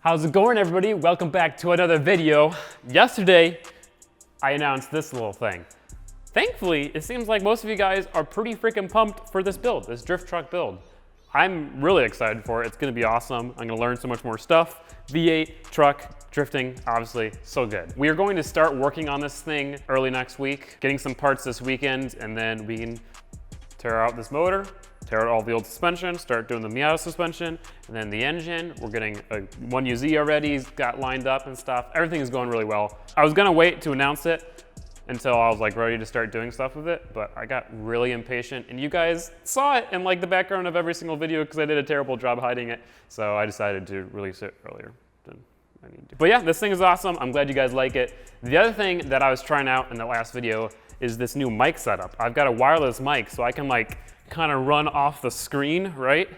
How's it going, everybody? Welcome back to another video. Yesterday, I announced this little thing. Thankfully, it seems like most of you guys are pretty freaking pumped for this build, this drift truck build. I'm really excited for it. It's gonna be awesome. I'm gonna learn so much more stuff. V8, truck, drifting, obviously, so good. We are going to start working on this thing early next week, getting some parts this weekend, and then we can tear out this motor, tear out all the old suspension, start doing the Miata suspension, and then the engine. We're getting a 1UZ already, got lined up and stuff. Everything is going really well. I was gonna wait to announce it until I was like ready to start doing stuff with it, but I got really impatient, and you guys saw it in like the background of every single video because I did a terrible job hiding it, so I decided to release it earlier than I need to. But yeah, this thing is awesome. I'm glad you guys like it. The other thing that I was trying out in the last video is this new mic setup. I've got a wireless mic, so I can like kind of run off the screen, right?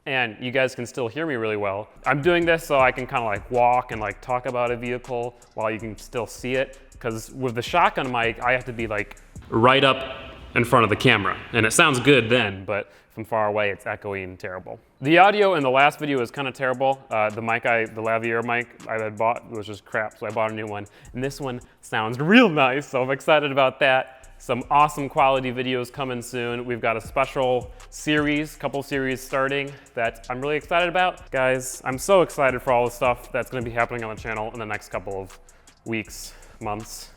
And you guys can still hear me really well. I'm doing this so I can kind of like walk and like talk about a vehicle while you can still see it. Because with the shotgun mic, I have to be like right up in front of the camera. And it sounds good then, but from far away, it's echoey and terrible. The audio in the last video was kind of terrible. The lavalier mic I had bought was just crap, so I bought a new one. And this one sounds real nice, so I'm excited about that. Some awesome quality videos coming soon. We've got a special series, couple series starting that I'm really excited about. Guys, I'm so excited for all the stuff that's gonna be happening on the channel in the next couple of weeks, months,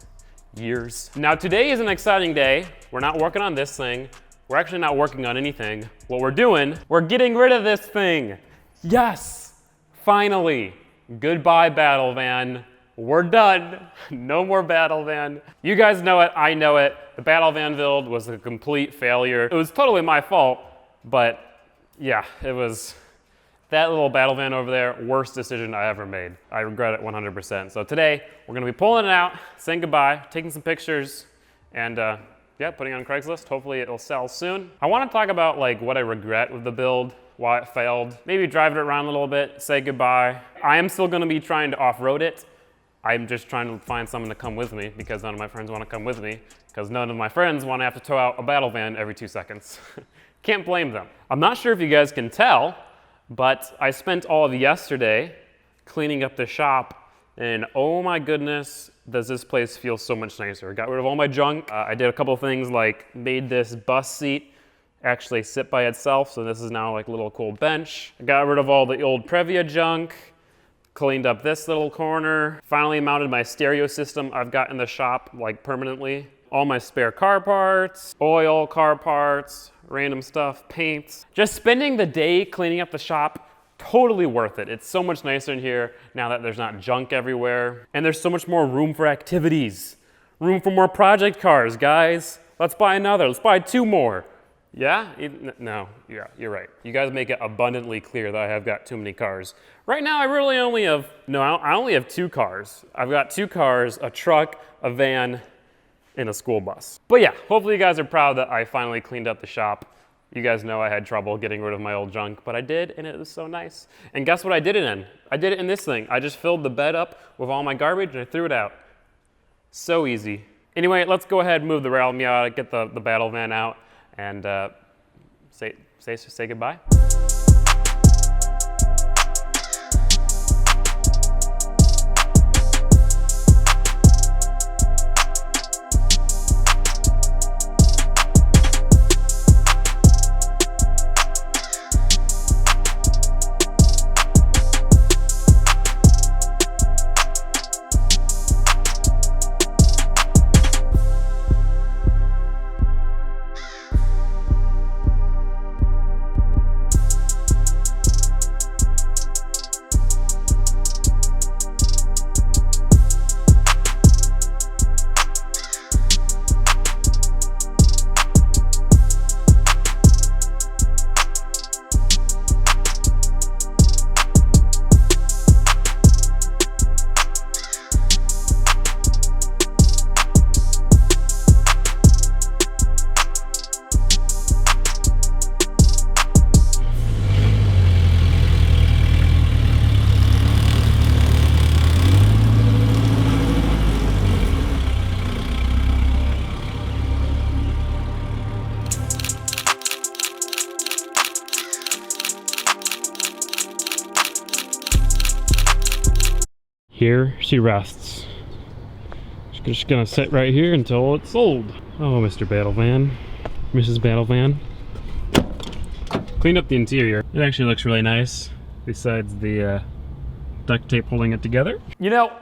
years. Now today is an exciting day. We're not working on this thing. We're actually not working on anything. What we're doing, we're getting rid of this thing. Yes, finally. Goodbye, battle van. We're done. No more battle van. You guys know it, I know it. The battle van build was a complete failure. It was totally my fault, but yeah, it was that little battle van over there, worst decision I ever made. I regret it 100%. So today, we're gonna be pulling it out, saying goodbye, taking some pictures, and yeah, putting it on Craigslist. Hopefully it'll sell soon. I wanna talk about like what I regret with the build, why it failed, maybe drive it around a little bit, say goodbye. I am still gonna be trying to off-road it. I'm just trying to find someone to come with me because none of my friends want to come with me because none of my friends want to have to tow out a battle van every 2 seconds. Can't blame them. I'm not sure if you guys can tell, but I spent all of yesterday cleaning up the shop, and oh my goodness, does this place feel so much nicer. Got rid of all my junk. I did a couple things like made this bus seat actually sit by itself, so this is now like a little cool bench. I got rid of all the old Previa junk. Cleaned up this little corner. Finally mounted my stereo system I've got in the shop like permanently. All my spare car parts, oil, car parts, random stuff, paints. Just spending the day cleaning up the shop, totally worth it. It's so much nicer in here now that there's not junk everywhere. And there's so much more room for activities. Room for more project cars, guys. Let's buy another, let's buy 2 more. Yeah? No, yeah, you're right. You guys make it abundantly clear that I have got too many cars. Right now, I really only have, I only have 2 cars. I've got 2 cars, a truck, a van, and a school bus. But yeah, hopefully you guys are proud that I finally cleaned up the shop. You guys know I had trouble getting rid of my old junk, but I did, and it was so nice. And guess what I did it in? I did it in this thing. I just filled the bed up with all my garbage, and I threw it out. So easy. Anyway, let's go ahead and move the rail Miata, get the battle van out, and say goodbye. here she rests. She's just gonna sit right here until it's sold. Oh, Mr. Battle Van, Mrs. Battle Van. Cleaned up the interior. It actually looks really nice, besides the duct tape holding it together. You know,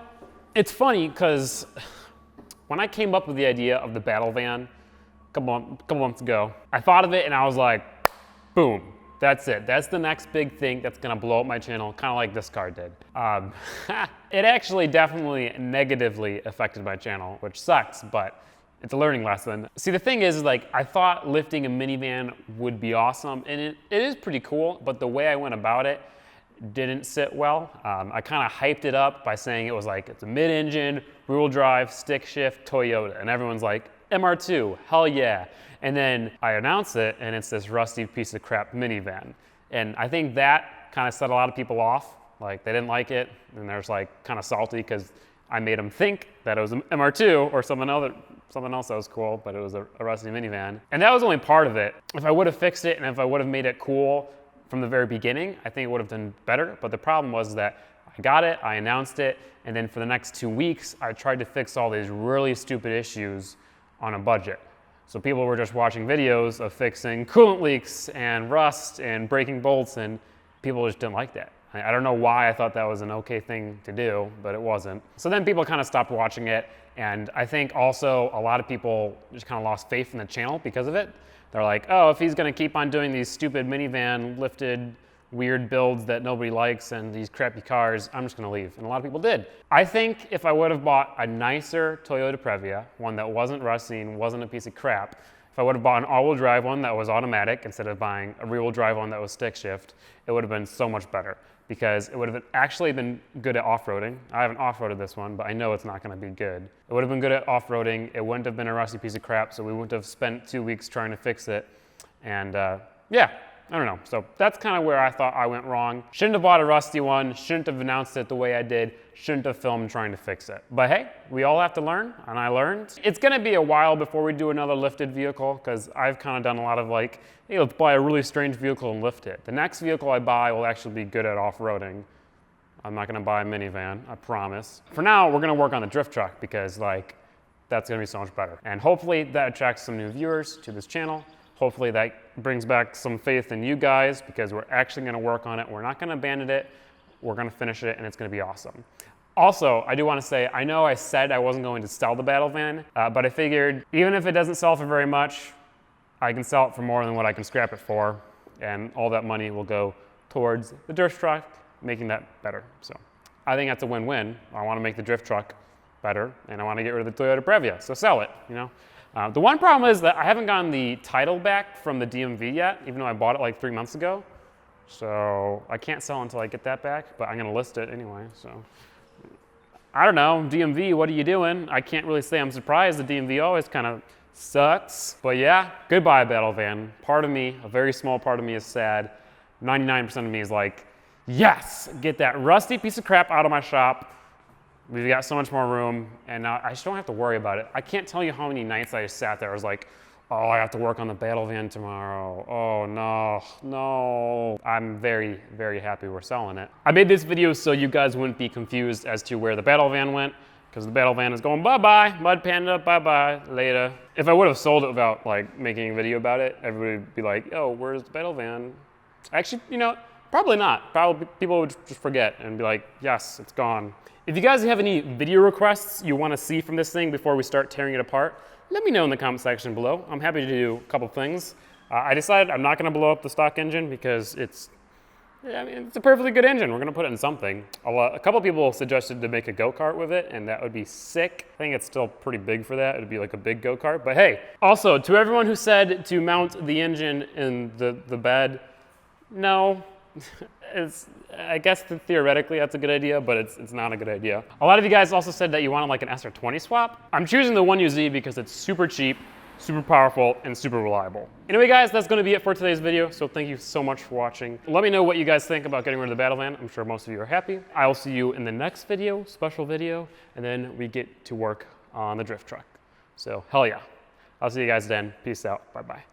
it's funny because when I came up with the idea of the Battle Van a couple months ago, I thought of it and I was like, boom, that's it. That's the next big thing that's gonna blow up my channel, kind of like this car did. It actually definitely negatively affected my channel, which sucks, but it's a learning lesson. See, the thing is like, I thought lifting a minivan would be awesome, and it is pretty cool, but the way I went about it didn't sit well. I kind of hyped it up by saying it was like, it's a mid-engine, rear-wheel drive, stick shift, Toyota, and everyone's like, MR2, hell yeah. And then I announce it, and it's this rusty piece of crap minivan. And I think that kind of set a lot of people off. Like, they didn't like it, and they're just like kind of salty because I made them think that it was an MR2 or something else that was cool, but it was a rusty minivan. And that was only part of it. If I would have fixed it and if I would have made it cool from the very beginning, I think it would have done better. But the problem was that I got it, I announced it, and then for the next 2 weeks, I tried to fix all these really stupid issues on a budget. So people were just watching videos of fixing coolant leaks and rust and breaking bolts, and people just didn't like that. I don't know why I thought that was an okay thing to do, but it wasn't. So then people kind of stopped watching it, and I think also a lot of people just kind of lost faith in the channel because of it. They're like, oh, if he's gonna keep on doing these stupid minivan lifted weird builds that nobody likes and these crappy cars, I'm just gonna leave. And a lot of people did. I think if I would have bought a nicer Toyota Previa, one that wasn't rusty and wasn't a piece of crap, if I would have bought an all-wheel drive one that was automatic instead of buying a rear-wheel drive one that was stick shift, it would have been so much better because it would have actually been good at off-roading. I haven't off-roaded this one, but I know it's not gonna be good. It would have been good at off-roading. It wouldn't have been a rusty piece of crap, so we wouldn't have spent 2 weeks trying to fix it. And yeah, I don't know. So that's kind of where I thought I went wrong. Shouldn't have bought a rusty one, shouldn't have announced it the way I did, shouldn't have filmed trying to fix it. But hey, we all have to learn, and I learned. It's gonna be a while before we do another lifted vehicle, because I've kind of done a lot of like, hey, let's buy a really strange vehicle and lift it. The next vehicle I buy will actually be good at off-roading. I'm not gonna buy a minivan, I promise. For now, we're gonna work on the drift truck because like, that's gonna be so much better. And hopefully that attracts some new viewers to this channel. Hopefully that brings back some faith in you guys because we're actually gonna work on it. We're not gonna abandon it. We're gonna finish it and it's gonna be awesome. Also, I do wanna say, I know I said I wasn't going to sell the Battle Van, but I figured even if it doesn't sell for very much, I can sell it for more than what I can scrap it for. And all that money will go towards the drift truck, making that better. So I think that's a win-win. I wanna make the drift truck better and I wanna get rid of the Toyota Previa, so sell it, you know? The one problem is that I haven't gotten the title back from the DMV yet, even though I bought it like 3 months ago. So I can't sell until I get that back, but I'm gonna list it anyway, so. I don't know, DMV, what are you doing? I can't really say I'm surprised. The DMV always kind of sucks. But yeah, goodbye Battle Van. Part of me, a very small part of me is sad. 99% of me is like, yes, get that rusty piece of crap out of my shop. We've got so much more room, and now I just don't have to worry about it. I can't tell you how many nights I just sat there. I was like, oh, I have to work on the Battle Van tomorrow. Oh, no. I'm very, very happy we're selling it. I made this video so you guys wouldn't be confused as to where the Battle Van went, because the Battle Van is going bye-bye, Mud Panda, bye-bye, later. If I would have sold it without like making a video about it, everybody would be like, oh, where's the Battle Van? Actually, you know, probably not. Probably people would just forget and be like, yes, it's gone. If you guys have any video requests you want to see from this thing before we start tearing it apart, let me know in the comment section below. I'm happy to do a couple things. I decided I'm not going to blow up the stock engine because it's a perfectly good engine. We're going to put it in something. A couple people suggested to make a go-kart with it, and that would be sick. I think it's still pretty big for that. It'd be like a big go-kart. But hey, also to everyone who said to mount the engine in the bed, no. I guess theoretically that's a good idea, but it's not a good idea. A lot of you guys also said that you wanted like an SR20 swap. I'm choosing the 1UZ because it's super cheap, super powerful, and super reliable. Anyway guys, that's gonna be it for today's video, so thank you so much for watching. Let me know what you guys think about getting rid of the Battle Van. I'm sure most of you are happy. I will see you in the next video, special video, and then we get to work on the drift truck. So hell yeah. I'll see you guys then. Peace out, bye-bye.